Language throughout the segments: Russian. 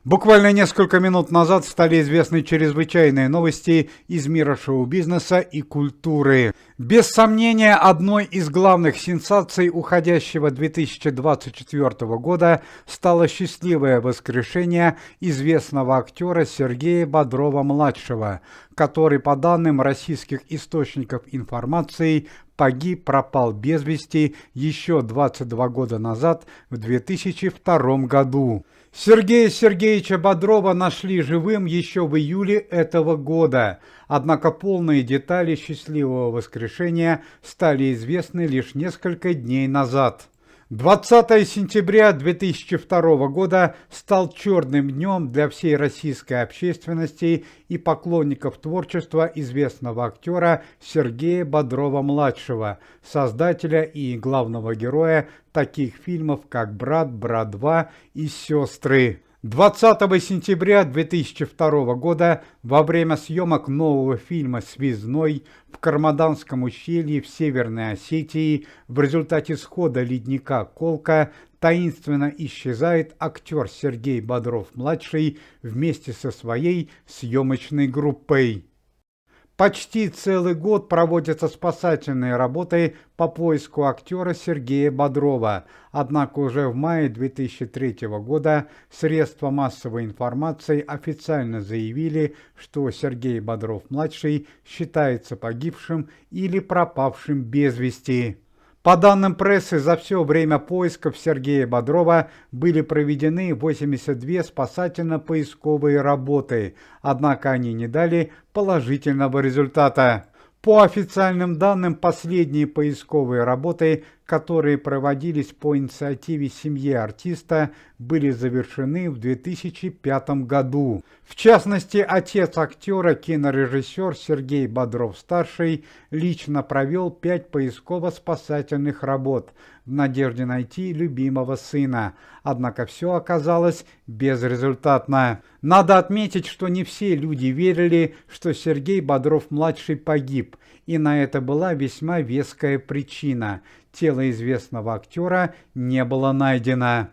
Буквально несколько минут назад стали известны чрезвычайные новости из мира шоу-бизнеса и культуры. Без сомнения, одной из главных сенсаций уходящего 2024 года стало счастливое воскрешение известного актера Сергея Бодрова-младшего, который, по данным российских источников информации, пропал без вести еще 22 года назад, в 2002 году. Сергея Сергеевича Бодрова нашли живым еще в июле этого года, однако полные детали счастливого воскрешения стали известны лишь несколько дней назад. 20 сентября 2002 года стал черным днем для всей российской общественности и поклонников творчества известного актера Сергея Бодрова-младшего, создателя и главного героя таких фильмов, как «Брат», «Брат 2» и «Сестры». 20 сентября 2002 года во время съемок нового фильма «Связной» в Кармаданском ущелье в Северной Осетии в результате схода ледника Колка таинственно исчезает актер Сергей Бодров-младший вместе со своей съемочной группой. Почти целый год проводятся спасательные работы по поиску актера Сергея Бодрова, однако уже в мае 2003 года средства массовой информации официально заявили, что Сергей Бодров-младший считается погибшим или пропавшим без вести. По данным прессы, за все время поисков Сергея Бодрова были проведены 82 спасательно-поисковые работы, однако они не дали положительного результата. По официальным данным, последние поисковые работы, которые проводились по инициативе семьи артиста, были завершены в 2005 году. В частности, отец актера, кинорежиссер Сергей Бодров-старший, лично провел 5 поисково-спасательных работ в надежде найти любимого сына, однако все оказалось безрезультатно. Надо отметить, что не все люди верили, что Сергей Бодров-младший погиб, и на это была весьма веская причина. Тело известного актера не было найдено.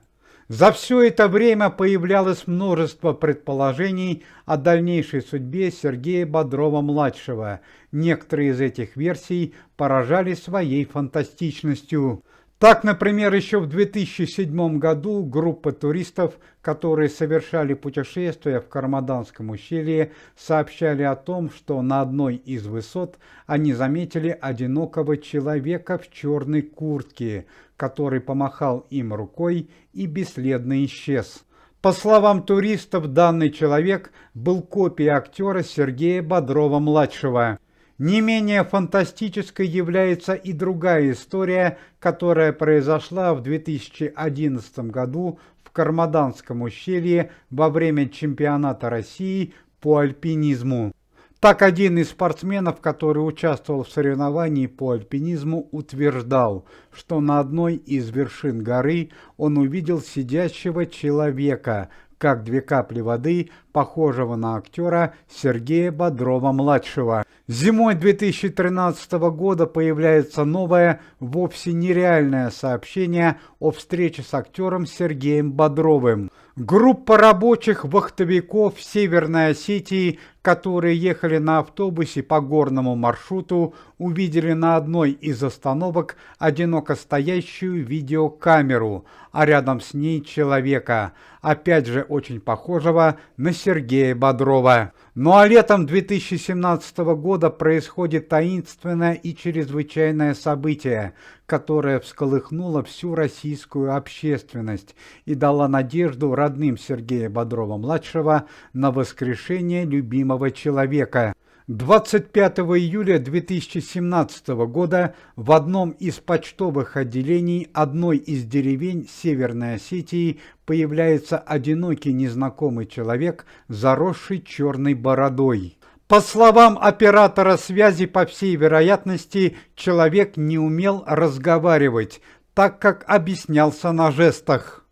За все это время появлялось множество предположений о дальнейшей судьбе Сергея Бодрова-младшего. Некоторые из этих версий поражали своей фантастичностью. Так, например, еще в 2007 году группа туристов, которые совершали путешествия в Кармаданском ущелье, сообщали о том, что на одной из высот они заметили одинокого человека в черной куртке, который помахал им рукой и бесследно исчез. По словам туристов, данный человек был копией актера Сергея Бодрова-младшего. Не менее фантастической является и другая история, которая произошла в 2011 году в Кармаданском ущелье во время чемпионата России по альпинизму. Так, один из спортсменов, который участвовал в соревновании по альпинизму, утверждал, что на одной из вершин горы он увидел сидящего человека, как 2 капли воды, похожего на актера Сергея Бодрова-младшего. Зимой 2013 года появляется новое, вовсе нереальное сообщение о встрече с актером Сергеем Бодровым. Группа рабочих вахтовиков в Северной Осетии, которые ехали на автобусе по горному маршруту, увидели на одной из остановок одиноко стоящую видеокамеру, а рядом с ней человека, опять же очень похожего на Сергея Бодрова. Ну а летом 2017 года происходит таинственное и чрезвычайное событие, которое всколыхнуло всю российскую общественность и дало надежду родным Сергея Бодрова-младшего на воскрешение любимого человека. 25 июля 2017 года в одном из почтовых отделений одной из деревень Северной Осетии появляется одинокий незнакомый человек, заросший черной бородой. По словам оператора связи, по всей вероятности, человек не умел разговаривать, так как объяснялся на жестах.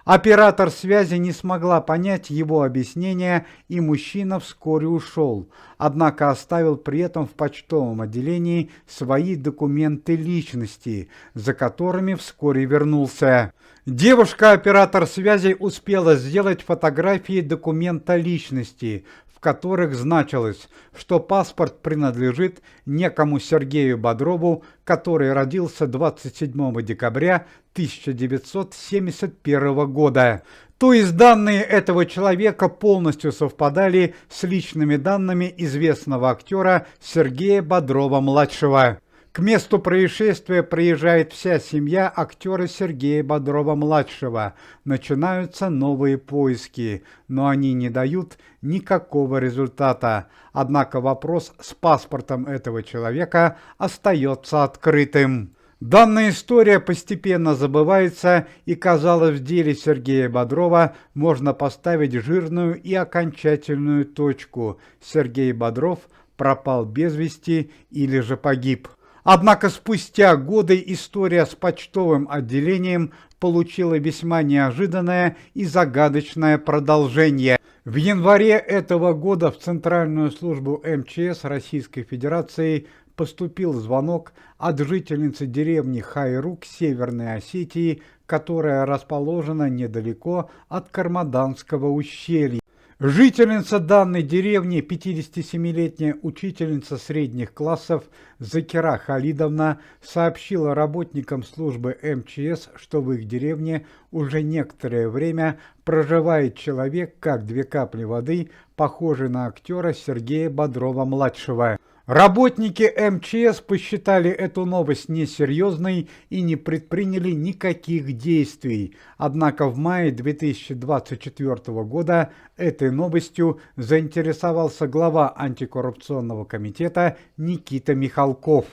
Оператор связи не смогла понять его объяснения, и мужчина вскоре ушел, однако оставил при этом в почтовом отделении свои документы личности, за которыми вскоре вернулся. Девушка-оператор связи успела сделать фотографии документа личности, в которых значилось, что паспорт принадлежит некому Сергею Бодрову, который родился 27 декабря 1971 года. То есть данные этого человека полностью совпадали с личными данными известного актера Сергея Бодрова-младшего. К месту происшествия приезжает вся семья актера Сергея Бодрова-младшего. Начинаются новые поиски, но они не дают никакого результата. Однако вопрос с паспортом этого человека остается открытым. Данная история постепенно забывается, и, казалось, в деле Сергея Бодрова можно поставить жирную и окончательную точку. Сергей Бодров пропал без вести или же погиб. Однако спустя годы история с почтовым отделением получила весьма неожиданное и загадочное продолжение. В январе этого года в Центральную службу МЧС Российской Федерации поступил звонок от жительницы деревни Хайрук Северной Осетии, которая расположена недалеко от Кармаданского ущелья. Жительница данной деревни, 57-летняя учительница средних классов Закира Халидовна, сообщила работникам службы МЧС, что в их деревне уже некоторое время проживает человек, как две капли воды, похожий на актера Сергея Бодрова-младшего. Работники МЧС посчитали эту новость несерьезной и не предприняли никаких действий. Однако в мае 2024 года этой новостью заинтересовался глава антикоррупционного комитета Никита Михалков.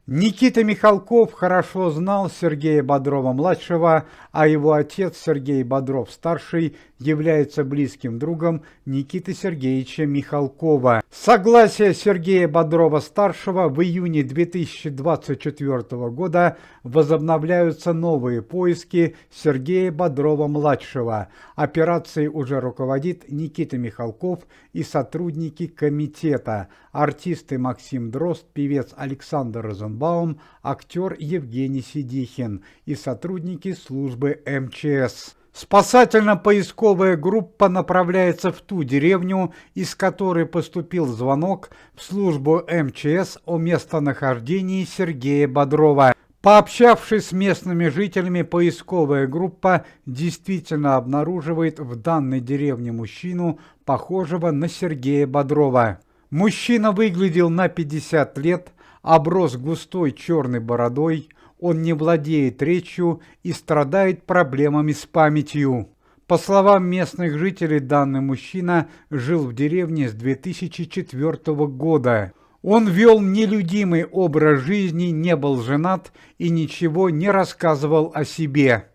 Никита Михалков хорошо знал Сергея Бодрова-младшего, а его отец Сергей Бодров-старший является близким другом Никиты Сергеевича Михалкова. С согласия Сергея Бодрова-старшего в июне 2024 года возобновляются новые поиски Сергея Бодрова-младшего. Операцией уже руководит Никита Михалков и сотрудники комитета: артисты Максим Дрозд, певец Александр Розенбаум, актер Евгений Сидихин и сотрудники службы МЧС. Спасательно-поисковая группа направляется в ту деревню, из которой поступил звонок в службу МЧС о местонахождении Сергея Бодрова. Пообщавшись с местными жителями, поисковая группа действительно обнаруживает в данной деревне мужчину, похожего на Сергея Бодрова. Мужчина выглядел на 50 лет, оброс густой черной бородой, он не владеет речью и страдает проблемами с памятью. По словам местных жителей, данный мужчина жил в деревне с 2004 года. Он вел нелюдимый образ жизни, не был женат и ничего не рассказывал о себе.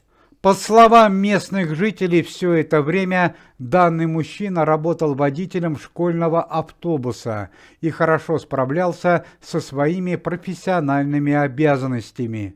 По словам местных жителей, все это время данный мужчина работал водителем школьного автобуса и хорошо справлялся со своими профессиональными обязанностями.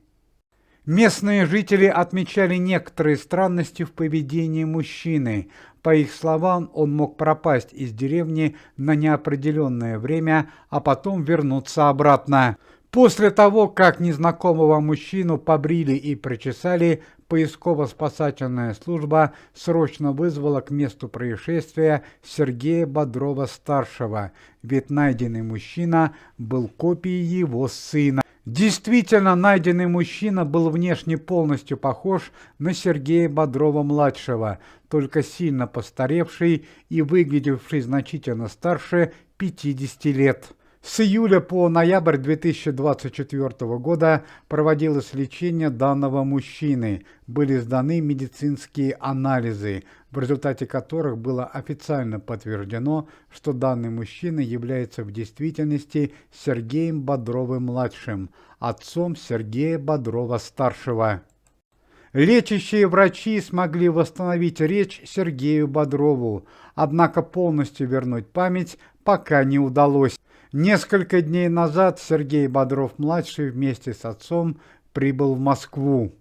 Местные жители отмечали некоторые странности в поведении мужчины. По их словам, он мог пропасть из деревни на неопределенное время, а потом вернуться обратно. После того, как незнакомого мужчину побрили и причесали, поисково-спасательная служба срочно вызвала к месту происшествия Сергея Бодрова-старшего, ведь найденный мужчина был копией его сына. Действительно, найденный мужчина был внешне полностью похож на Сергея Бодрова-младшего, только сильно постаревший и выглядевший значительно старше 50 лет. С июля по ноябрь 2024 года проводилось лечение данного мужчины, были сданы медицинские анализы, в результате которых было официально подтверждено, что данный мужчина является в действительности Сергеем Бодровым-младшим, отцом Сергея Бодрова-старшего. Лечащие врачи смогли восстановить речь Сергею Бодрову, однако полностью вернуть память пока не удалось. Несколько дней назад Сергей Бодров-младший вместе с отцом прибыл в Москву.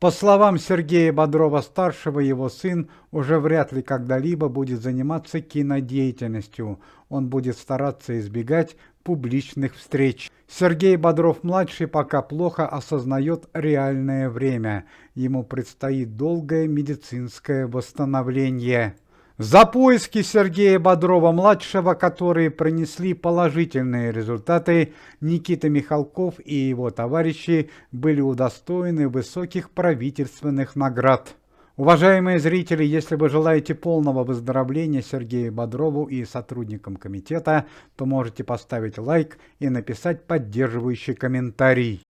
По словам Сергея Бодрова-старшего, его сын уже вряд ли когда-либо будет заниматься кинодеятельностью. Он будет стараться избегать публичных встреч. Сергей Бодров-младший пока плохо осознает реальное время. Ему предстоит долгое медицинское восстановление. За поиски Сергея Бодрова-младшего, которые принесли положительные результаты, Никита Михалков и его товарищи были удостоены высоких правительственных наград. Уважаемые зрители, если вы желаете полного выздоровления Сергею Бодрову и сотрудникам комитета, то можете поставить лайк и написать поддерживающий комментарий.